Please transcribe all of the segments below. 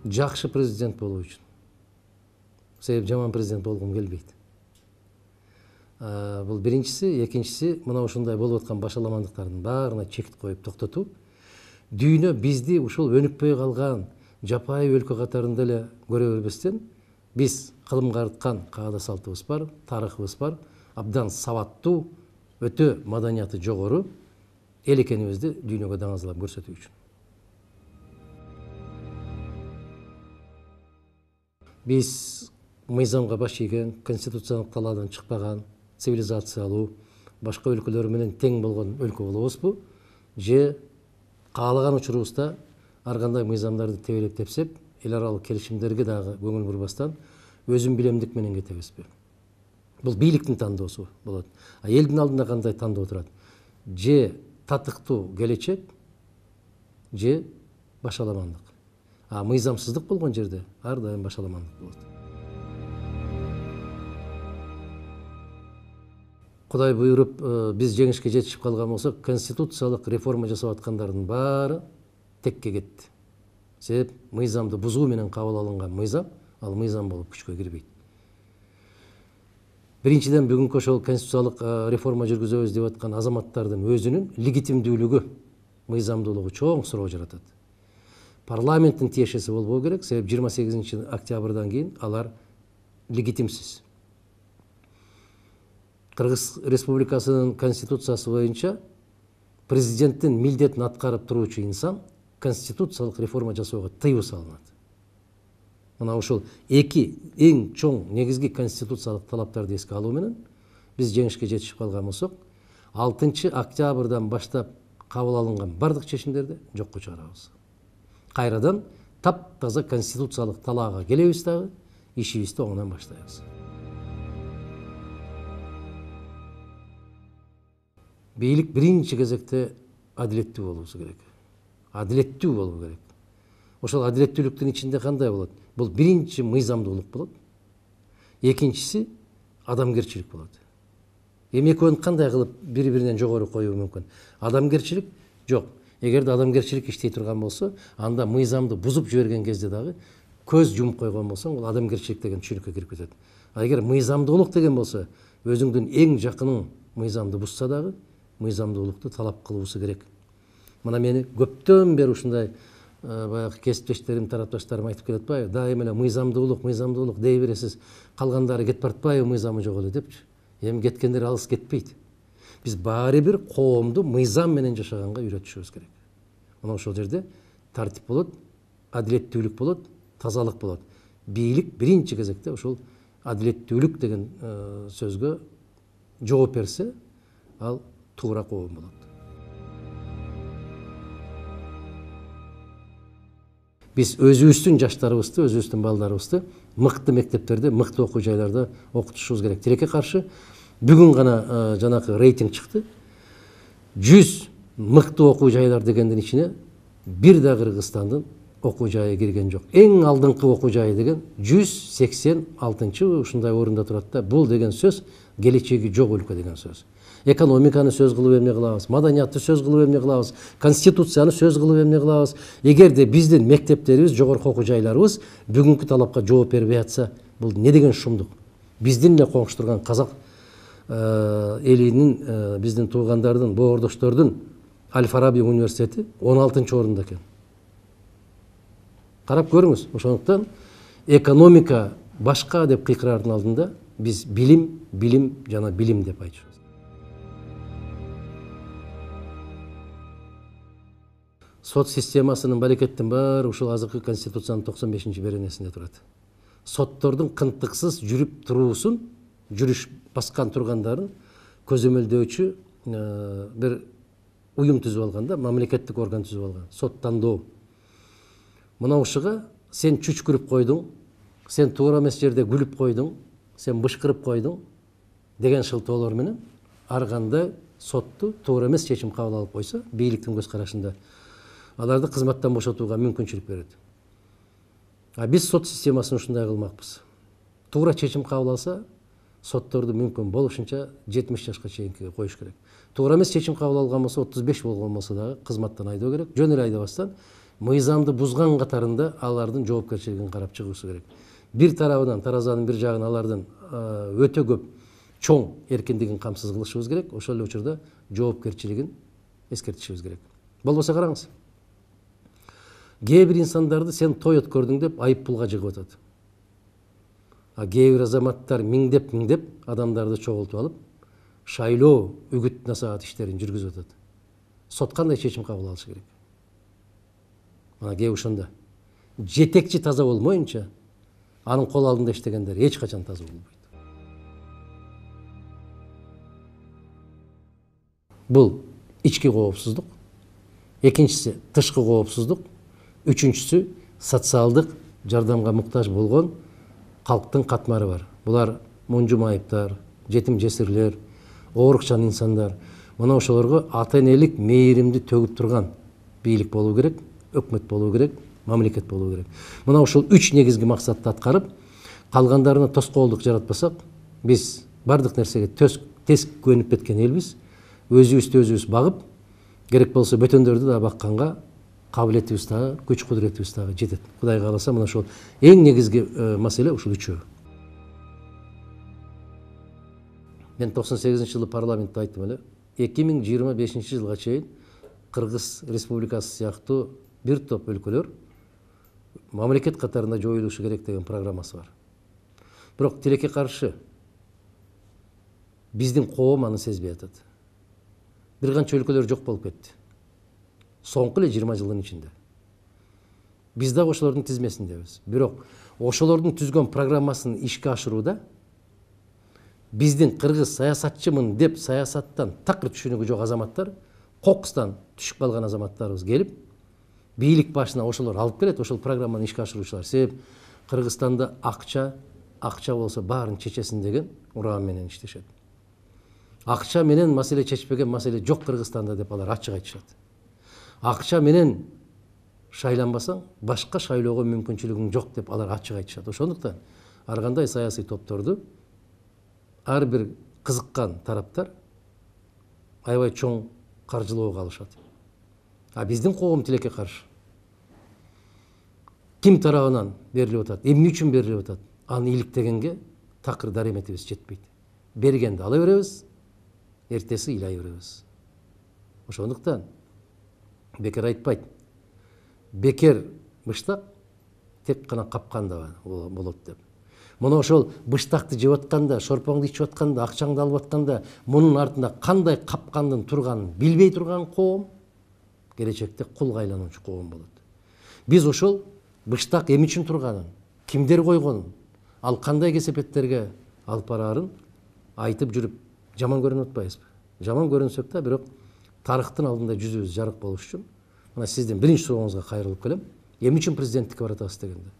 жакшы президент болуу үчүн. Себеп жаман президент болгум келбейт. Бул биринчиси, экинчиси мына ушундай болуп аткан башаламандыктардын баарына чек коюп токтотуу. Дүйнө бизди ушул өнүкпөй калган жапайы өлкө катарында эле көрө бербестен, биз кылымга арткан каада салтыбыз бар, тарыхыбыз бар, абдан сабаттуу, өтө маданияты жогору эл экенибизди дүйнөгө даңазалап көрсөтүү үчүн. Биз мыйзамга баш ийген, конституциялык талаадан чыкпаган, цивилизациялуу, башка өлкөлөр менен тең болгон өлкө болобузбу? Же каалаган учурубузда ар кандай мыйзамдарды тебелеп тепсеп, эл аралык келишимдерге дагы көңүл бурбастан өзүм билемдик менен кетебизби? Бул бийликтин тандоосу болот. Элдин алдында кандай тандоо турат? Же татыктуу келечек, же башаламандык. Мыйзамсыздык болгон жерде ар дайым башаламандык болот. Кудай буйруп, биз жеңишке жетишип калган болсок, конституциялык реформа жасап аткандардын баары текке кетти. Себеп мыйзамды бузуу менен кабыл алынган мыйзам, ал мыйзам болуп күчкө кирбейт. Биринчиден бүгүнкү ошол конституциялык реформа жүргүзөбүз деп аткан азаматтардын өзүнүн легитимдүүлүгү, мыйзамдуулугу чоң суроо жаратат. Парламенттин тиешеси болбоо керек, себеп 28 октябрдан кийин алар легитимсиз. Кыргыз Республикасынын конституциясы боюнча президенттин милдетин аткарып туруучу инсан конституциялык реформа жасоого тыюу салынат. Мына ушул эки эң чоң негизги конституциялык талаптарды эске алуу менен биз жеңишке жетишип калган болсок, 6 октябрдан баштап кабыл алынган бардык чечимдерди жокко чыгарабыз. Кайрадан таптаза конституциялык талаага келебиз дагы, ишибизди оңунан баштайбыз. Бийлик биринчи кезекте адилеттүү болуусу керек. Адилеттүү болуу керек. Ошол адилеттүүлүктүн ичинде кандай болот? Бул биринчи мыйзамдуулук болот. Экинчиси адамгерчилик болот. Эми экөөнү кандай кылып бири-биринен жогору коюу мүмкүн? Адамгерчилик жок. Эгерде адамгерчилик иштей турган болсо, анда мыйзамды бузуп жиберген кезде дагы көз жумуп койгон болсоң, бул адамгерчилик деген түшүнүккө кирип кетет. Эгер мыйзамдуулук деген болсо, өзүңдүн эң жакының мыйзамды бузса дагы, мыйзамдуулукту талап кылуусу керек. Мына мени көптөн бери ушундай баягы кесиптештерим, тарапташтарым айтып келет атпайбы? Дайым эле мыйзамдуулук дей бересиз, калгандары кетип баратпайбы мыйзамы жок эле депчи. Эми кеткендер алыс кетпейт. Биз баары бир коомду мыйзам менен жашаганга үйрөтүшүбүз керек. Мына ошол жерде тартип болот, адилеттүүлүк болот, тазалык болот. Бийлик биринчи кезекте ошол адилеттүүлүк деген сөзгө жооп берсе, ал туура коом болот. Биз өзүбүздүн жаштарыбызды, өзүбүздүн балдарыбызды мыкты мектептерде, мыкты окуу жайларда окутушубуз керек. Тилекке каршы бүгүн гана жанакы рейтинг чыкты. 100 мыкты окуу жайлар дегендин ичине бир да Кыргызстандын окуу жайы кирген жок. Эң алдыңкы окуу жайы деген 186 ушундай орунда турат да. Бул деген сөз келечеги жок өлкө деген сөз. Экономиканы сөз кылып эмне кылабыз, маданиятты сөз кылып эмне кылабыз, конституцияны сөз кылып эмне кылабыз. Эгерде биздин мектептерибиз, жогорку окуу жайларыбыз бүгүнкү талапка жооп бербей атса, бул не деген шумдук? Биздин эле коңшу турган казак элинин, биздин туугандардын, боордоштордун Аль-Фараби университети 16 орунда экен. Карап көрүңүз. Ошондуктан экономика башка деп кыйкырардын алдында биз билим жана билим деп айтышыбыз. Сот системасынын баракеттин баары ушул азыркы конституциянын 95 беренесинде турат. Соттордун кынтыксыз жүрүп туруусун, жүрүш баскан тургандарын көзөмөлдөөчү бир уюм түзүп алганда, мамлекеттик орган түзүп алган. Сот тандоо. Мына ушуга сен чүчкүрүп койдуң, сен туура эмес жерде күлүп койдуң, сен бышкырып койдуң деген шылтоолор менен ар кандай сотту туура эмес чечим кабыл алып койсо, бийликтин көз карашында аларды кызматтан бошотууга мүмкүнчүлүк берет. Биз сот системасын ушундай кылмакпыз. Туура чечим кабыл алса, сотторду мүмкүн болушунча 70 жашка чейинки коюш керек. Туура эмес чечим кабыл алган болсо, 35 болгон болсо дагы кызматтан айдоо керек. Жөн эле айдабастан мыйзамды бузган катарында алардын жоопкерчилигин карап чыгуусу керек. Бир тарабынан, таразанын бир жагын алардын өтө көп чоң эркиндигин камсыз кылышыбыз керек. Ошол эле учурда жоопкерчилигин эскертишибиз керек. Болбосо караңыз. Кээ бир инсандарды сен той өткөрдүң деп айып пулга жыгып атат. А кээ бир азаматтар миңдеп адамдарды чогултуп алып, шайлоо, үгүт насаат иштерин жүргүзүп атат. Сот кандай чечим кабыл алышы керек? Мына кээ ошондо жетекчи таза болмоюнча, анын кол алдында иштегендер эч качан таза болбойт. Бул ички коопсуздук, экинчиси тышкы коопсуздук, үчүнчүсү социалдык жардамга муктаж болгон калктын катмары бар. Булар мунжу майыптар, жетим жесирлер, оорукчан инсандар. Мына ошолорго ата-энелик мээримди төгүп турган бийлик болуу керек, өкмөт болуу керек, мамлекет болуу керек. Мына ошол 3 негизги максатты аткарып, калгандарына тоскоолдук жаратпасак, биз бардык нерсеге тез көнүп кеткен элбиз. Өзүбүздү өзүбүз багып, керек болсо бөтөндөрдү да бакканга кабилетибиз дагы, күч кудуретибиз дагы жетет. Кудай кааласа, мына ошол эң негизги маселе ушул үчөө. Мен 98-жылы парламентте айттым эле, 2025-жылга чейин Кыргыз Республикасы сыяктуу бир топ өлкөлөр мамлекет катарында жоюлушу керек деген программасы бар. Бирок тилекке каршы биздин коом аны сезбей атат. Бир канча өлкөлөр жок болуп кетти. Соңку эле 20 жылдын ичинде. Биз дагы ошолордун тизмесиндебиз. Бирок ошолордун түзгөн программасын ишке ашырууда биздин кыргыз саясатчымын деп саясаттан такыр түшүнүгү жок азаматтар, кокустан түшүп калган азаматтарыбыз келип, бийлик башына ошолор алып келет, ошол программаны ишке ашыруучулар. Себеп Кыргызстанда акча болсо баарын чечесин деген уран менен иштешет. Акча менен маселе чечпеген маселе жок Кыргызстанда деп алар ачык айтышат. Акча менен шайланбасаң, башка шайлоого мүмкүнчүлүгүң жок деп алар ачык айтышат. Ошондуктан ар кандай саясий топторду ар бир кызыккан тараптар аябай чоң каржылоого алышат. А биздин коом тилекке каршы. Ким тарабынан берилип атат, эмне үчүн берилип атат? Аны иликтегенге такыр дареметибиз жетпейт. Бергенди ала беребиз, эртеси ыйлай беребиз. Ошондуктан бекер айтпайт. Бекер быштак тек гана капканда болот деп. Мына ошол быштакты жеп атканда, шорпоңду ичип атканда, акчаңды алып атканда, мунун артында кандай капкандын турганын билбей турган коом келечекте кулга айлануучу коом болот. Биз ошол быштак эмне үчүн турганын, кимдер койгонун, ал кандай кесепеттерге алып бараарын айтып жүрүп жаман көрүнүп атпайбызбы? Жаман көрүнсөк да, бирок тарыхтын алдында жүзүбүз жарык болуш үчүн мына сиздин биринчи сурооңузга кайрылып келем. Эмне үчүн президенттикке баратасыз дегенде.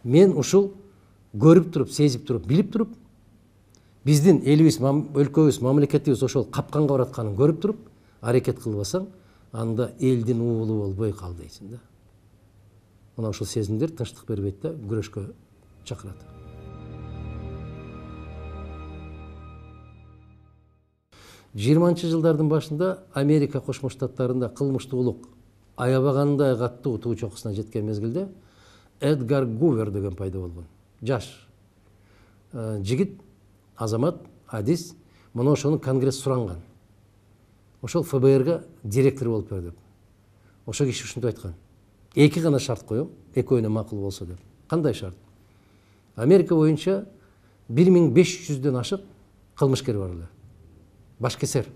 Мен ушул көрүп туруп, сезип туруп, билип туруп, биздин элибиз, өлкөбүз, мамлекетибиз ошол капканга баратканын көрүп туруп, аракет кылбасаң, анда элдин уулу болбой калдыйсың да. Мына ошол сезимдер тынчтык бербейт да, күрөшкө чакырат. Жыйырманчы жылдардын башында Америка Кошмо Штаттарында кылмыштуулук аябагандай каттуу туу чокусуна жеткен мезгилде Эдгар Гувер деген пайда болгон. Жаш жигит, азамат, адис, мына ошону Конгресс суранган. Ошол ФБРга директор болуп бер деп. Ошол киши ушинтип айткан. Эки гана шарт коем, экөөнө макул болсо деп. Кандай шарт? Америка боюнча 1500дөн ашык кылмышкер бар эле. Башкесер.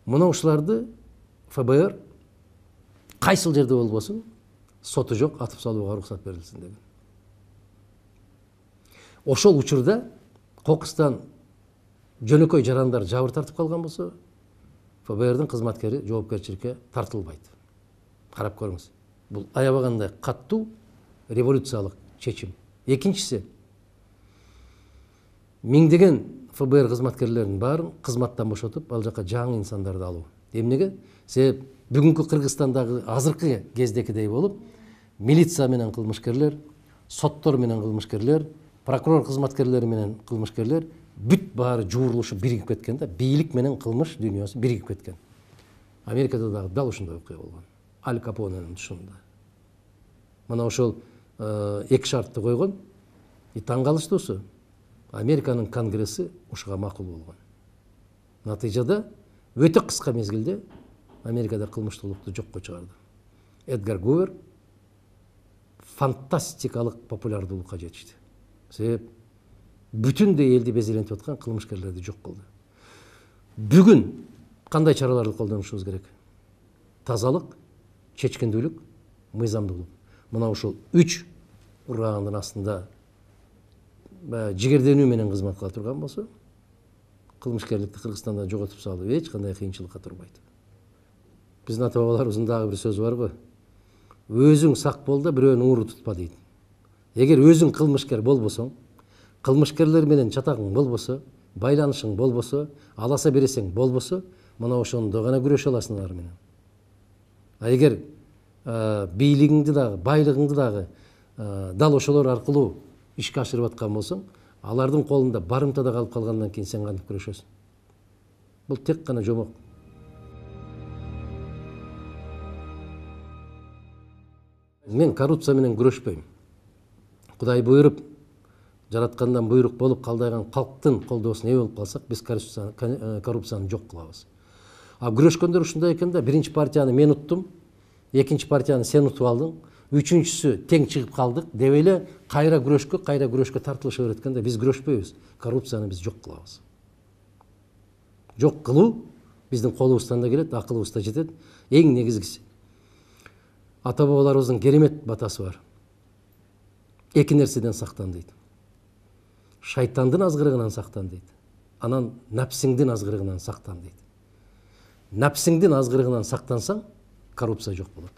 Мына ушуларды ФБР кайсыл жерде болбосун, соту жок, атып салууга уруксат берилсин деген. Ошол учурда кокустан жөнөкөй жарандар жабыр тартып калган болсо, ФБРдин кызматкери жоопкерчиликке тартылбайт. Карап көрүңүз. Бул аябагандай каттуу революциялык чечим. Экинчиси, миңдеген ФБР кызматкерлеринин баарын кызматтан бошотуп, ал жака жаңы инсандарды алуу. Эмнеге? Себеп бүгүнкү Кыргызстандагы азыркы кездекидей болуп, милиция менен кылмышкерлер, соттор менен кылмышкерлер, прокурор кызматкерлери менен кылмышкерлер бүт баары жуурулушуп биригип кеткен да, бийлик менен кылмыш дүйнөсү биригип кеткен. Америкада дагы дал ушундай окуя болгон. Аль Капоненин тушунда. Мына ошол эки шартты койгон. Таң калыштуу осу. Американын конгресси ушуга макул болгон. Натыйжада өтө кыска мезгилде Америкада кылмыштуулукту жокко чыгарды. Эдгар Гувер фантастикалык популярдуулукка жетишти. Себеп бүтүндөй элди безелентип аткан кылмышкерлерди жок кылды. Бүгүн кандай чараларды колдонушубуз керек? Тазалык, чечкиндүүлүк, мыйзамдуулук. Мына ушул 3 урагандын астында жигерденүү менен кызмат кыла турган болсо, кылмышкерликти Кыргызстанда жоготуп салуу эч кандай кыйынчылыкка турбайт. Биздин ата бабаларыбыздын дагы бир сөзү бар го. Өзүң сак бол да бирөөнүн ууру тутпа дейт. Эгер өзүң кылмышкер болбосоң, кылмышкерлер менен чатагың болбосо, байланышың болбосо, аласа бересең болбосо, мына ошондо гана күрөшө аласың алар менен. А эгер бийлигиңди дагы, байлыгыңды дагы дал ошолор аркылуу ишке ашырып аткан болсоң, алардын колунда барымтада калып калгандан кийин сен кантип күрөшөсүң? Бул тек гана жомок. Мен коррупция менен күрөшпөйм. Кудай буйруп, жараткандан буйрук болуп калдайган калктын колдоосуна ээ болуп калсак, биз коррупцияны жок кылабыз. А күрөшкөндөр ушундай экен да, биринчи партияны мен уттум, экинчи партияны сен утуп алдың, үчүнчүсү тең чыгып калдык деп эле кайра күрөшкө тартылыша берет экен да, биз күрөшпөйбүз. Коррупцияны биз жок кылабыз. Жок кылуу биздин колубуздан да келет, акылыбызда жетет. Эң негизгиси ата бабаларыбыздын керемет батасы бар. Эки нерседен сактан дейт. Шайтандын азгырыгынан сактан дейт. Анан напсиңдин азгырыгынан сактан дейт. Напсиңдин азгырыгынан сактансаң, коррупция жок болот.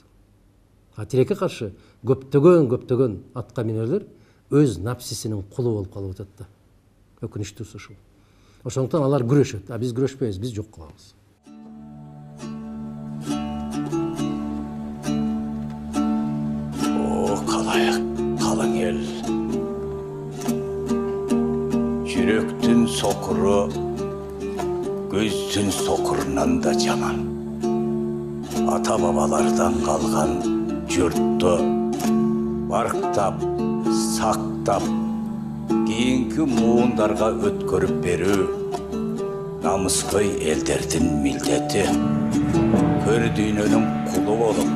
А тилекке каршы көптөгөн атка минерлер өз напсисинин кулу болуп калып атат да. Өкүнүчтүүсү ушул. Ошондуктан алар күрөшөт, а биз күрөшпөйбүз, биз жок кылабыз. Kalın el, yürektün sokuru, gözün sokurundan da caman. Ata babalardan kalgan yurttu, barktap, saktap, keyinki muğundarga ötkörüp berүү, namıskoy eldertin mildeti, kördüğünün kulu olup,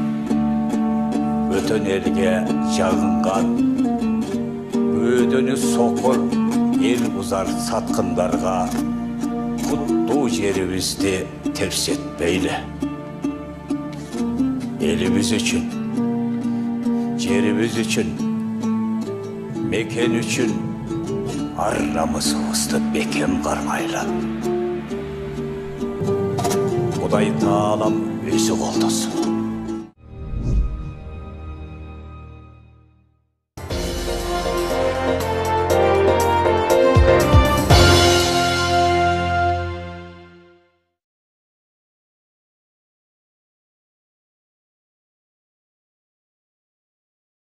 ötön elge jagıngan, ödönü sokur, el uzar satkındarga, kutlu jeribizdi ters etmeyle. Elimiz için, jerimiz için, mekan için, arramızı bekem karmayla. Kuday Taalam özü koldaсын.